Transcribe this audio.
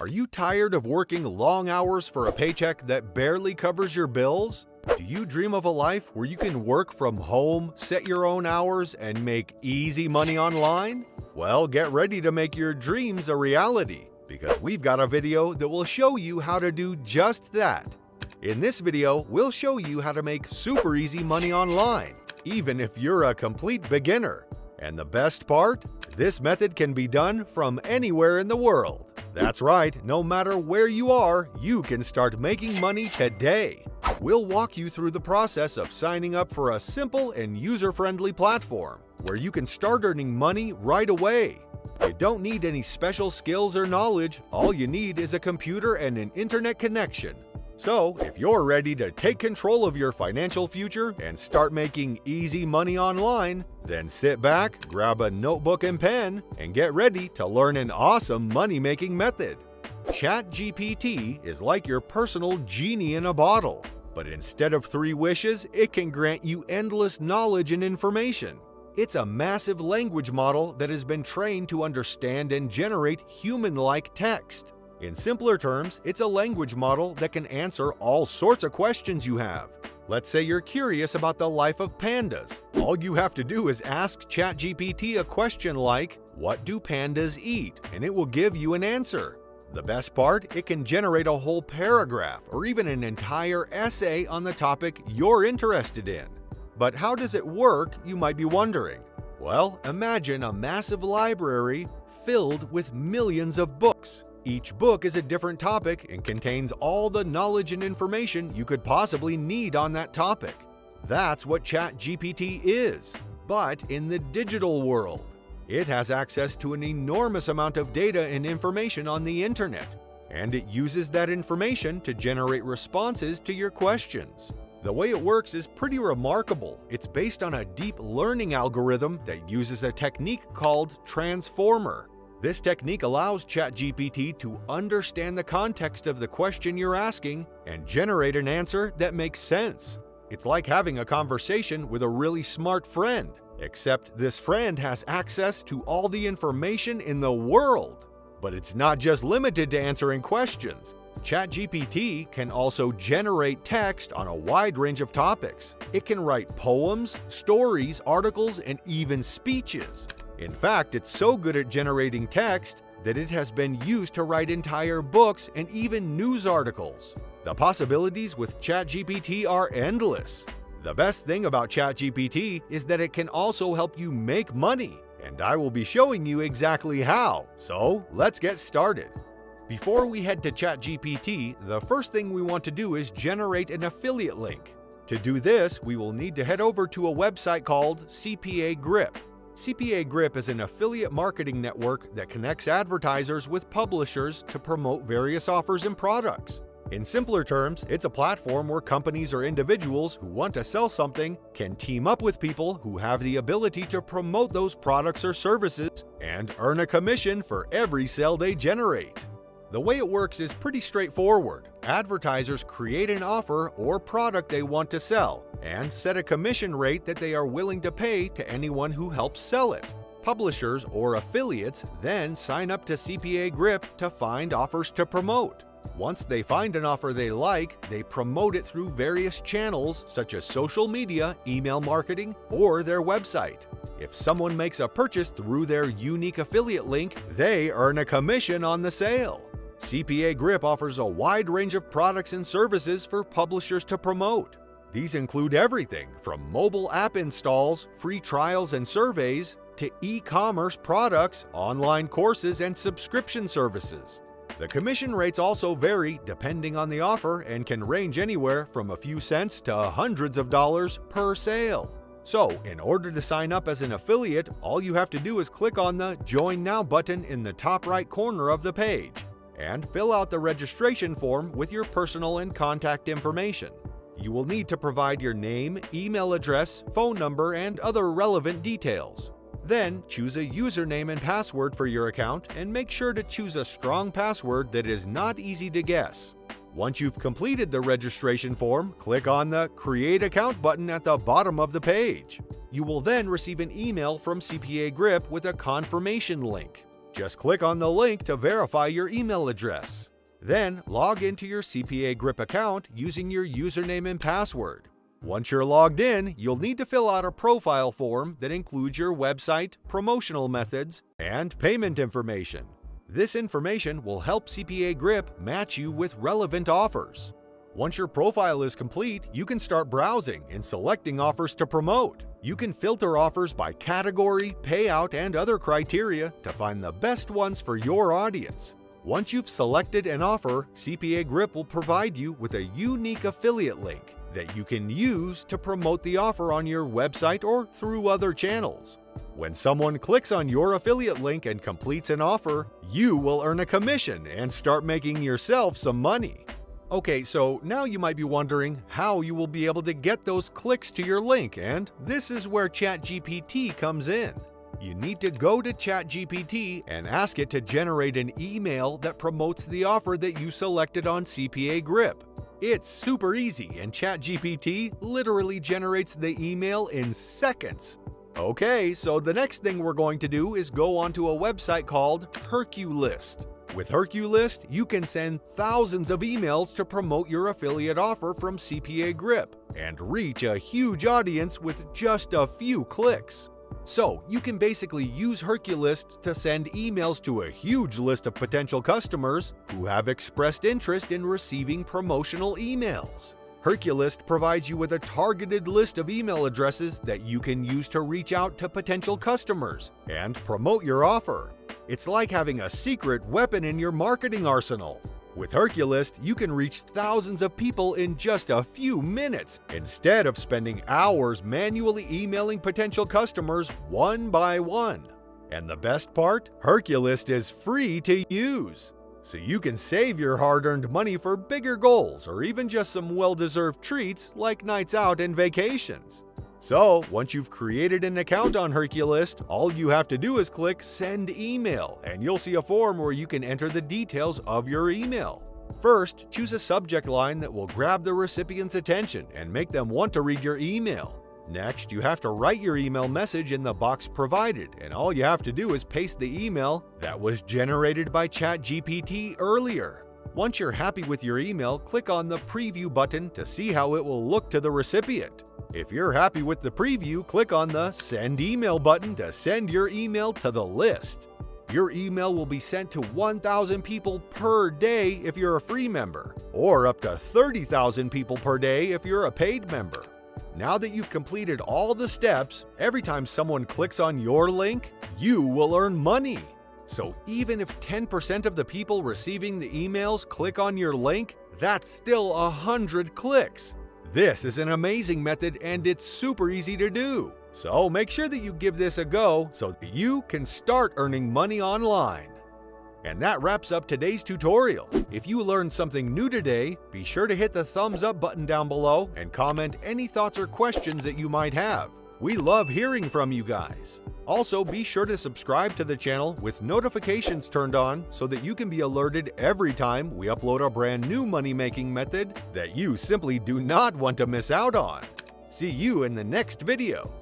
Are you tired of working long hours for a paycheck that barely covers your bills? Do you dream of a life where you can work from home, set your own hours, and make easy money online? Well, get ready to make your dreams a reality, because we've got a video that will show you how to do just that. In this video, we'll show you how to make super easy money online, even if you're a complete beginner. And the best part? This method can be done from anywhere in the world. That's right, no matter where you are, you can start making money today. We'll walk you through the process of signing up for a simple and user-friendly platform where you can start earning money right away. You don't need any special skills or knowledge, all you need is a computer and an internet connection. So, if you're ready to take control of your financial future and start making easy money online, then sit back, grab a notebook and pen, and get ready to learn an awesome money-making method. ChatGPT is like your personal genie in a bottle, but instead of 3 wishes, it can grant you endless knowledge and information. It's a massive language model that has been trained to understand and generate human-like text. In simpler terms, it's a language model that can answer all sorts of questions you have. Let's say you're curious about the life of pandas. All you have to do is ask ChatGPT a question like, "What do pandas eat?" and it will give you an answer. The best part, it can generate a whole paragraph or even an entire essay on the topic you're interested in. But how does it work, you might be wondering? Well, imagine a massive library filled with millions of books. Each book is a different topic and contains all the knowledge and information you could possibly need on that topic. That's what ChatGPT is, but in the digital world. It has access to an enormous amount of data and information on the internet, and it uses that information to generate responses to your questions. The way it works is pretty remarkable. It's based on a deep learning algorithm that uses a technique called transformer. This technique allows ChatGPT to understand the context of the question you're asking and generate an answer that makes sense. It's like having a conversation with a really smart friend, except this friend has access to all the information in the world. But it's not just limited to answering questions. ChatGPT can also generate text on a wide range of topics. It can write poems, stories, articles, and even speeches. In fact, it's so good at generating text that it has been used to write entire books and even news articles. The possibilities with ChatGPT are endless. The best thing about ChatGPT is that it can also help you make money, and I will be showing you exactly how. So, let's get started. Before we head to ChatGPT, the first thing we want to do is generate an affiliate link. To do this, we will need to head over to a website called CPA Grip. CPA Grip is an affiliate marketing network that connects advertisers with publishers to promote various offers and products. In simpler terms, it's a platform where companies or individuals who want to sell something can team up with people who have the ability to promote those products or services and earn a commission for every sale they generate. The way it works is pretty straightforward. Advertisers create an offer or product they want to sell and set a commission rate that they are willing to pay to anyone who helps sell it. Publishers or affiliates then sign up to CPA Grip to find offers to promote. Once they find an offer they like, they promote it through various channels such as social media, email marketing, or their website. If someone makes a purchase through their unique affiliate link, they earn a commission on the sale. CPA Grip offers a wide range of products and services for publishers to promote. These include everything from mobile app installs, free trials and surveys, to e-commerce products, online courses, and subscription services. The commission rates also vary depending on the offer and can range anywhere from a few cents to hundreds of dollars per sale. So, in order to sign up as an affiliate, all you have to do is click on the Join Now button in the top right corner of the page and fill out the registration form with your personal and contact information. You will need to provide your name, email address, phone number, and other relevant details. Then, choose a username and password for your account and make sure to choose a strong password that is not easy to guess. Once you've completed the registration form, click on the Create Account button at the bottom of the page. You will then receive an email from CPA Grip with a confirmation link. Just click on the link to verify your email address. Then log into your CPA Grip account using your username and password. Once you're logged in, you'll need to fill out a profile form that includes your website, promotional methods, and payment information. This information will help CPA Grip match you with relevant offers. Once your profile is complete, you can start browsing and selecting offers to promote. You can filter offers by category, payout, and other criteria to find the best ones for your audience. Once you've selected an offer, CPA Grip will provide you with a unique affiliate link that you can use to promote the offer on your website or through other channels. When someone clicks on your affiliate link and completes an offer, you will earn a commission and start making yourself some money. Okay, so now you might be wondering how you will be able to get those clicks to your link, and this is where ChatGPT comes in. You need to go to ChatGPT and ask it to generate an email that promotes the offer that you selected on CPA Grip. It's super easy, and ChatGPT literally generates the email in seconds. Okay, so the next thing we're going to do is go onto a website called Herculist. With Herculist, you can send thousands of emails to promote your affiliate offer from CPA Grip and reach a huge audience with just a few clicks. So you can basically use Herculist to send emails to a huge list of potential customers who have expressed interest in receiving promotional emails. Herculist provides you with a targeted list of email addresses that you can use to reach out to potential customers and promote your offer. It's like having a secret weapon in your marketing arsenal. With Herculist, you can reach thousands of people in just a few minutes instead of spending hours manually emailing potential customers one by one. And the best part? Herculist is free to use. So you can save your hard-earned money for bigger goals or even just some well-deserved treats like nights out and vacations. So, once you've created an account on Herculist, all you have to do is click Send Email, and you'll see a form where you can enter the details of your email. First, choose a subject line that will grab the recipient's attention and make them want to read your email. Next, you have to write your email message in the box provided, and all you have to do is paste the email that was generated by ChatGPT earlier. Once you're happy with your email, click on the Preview button to see how it will look to the recipient. If you're happy with the preview, click on the Send Email button to send your email to the list. Your email will be sent to 1,000 people per day if you're a free member, or up to 30,000 people per day if you're a paid member. Now that you've completed all the steps, every time someone clicks on your link, you will earn money. So even if 10% of the people receiving the emails click on your link, that's still 100 clicks. This is an amazing method and it's super easy to do. So make sure that you give this a go so that you can start earning money online. And that wraps up today's tutorial. If you learned something new today, be sure to hit the thumbs up button down below and comment any thoughts or questions that you might have. We love hearing from you guys. Also, be sure to subscribe to the channel with notifications turned on so that you can be alerted every time we upload a brand new money-making method that you simply do not want to miss out on. See you in the next video.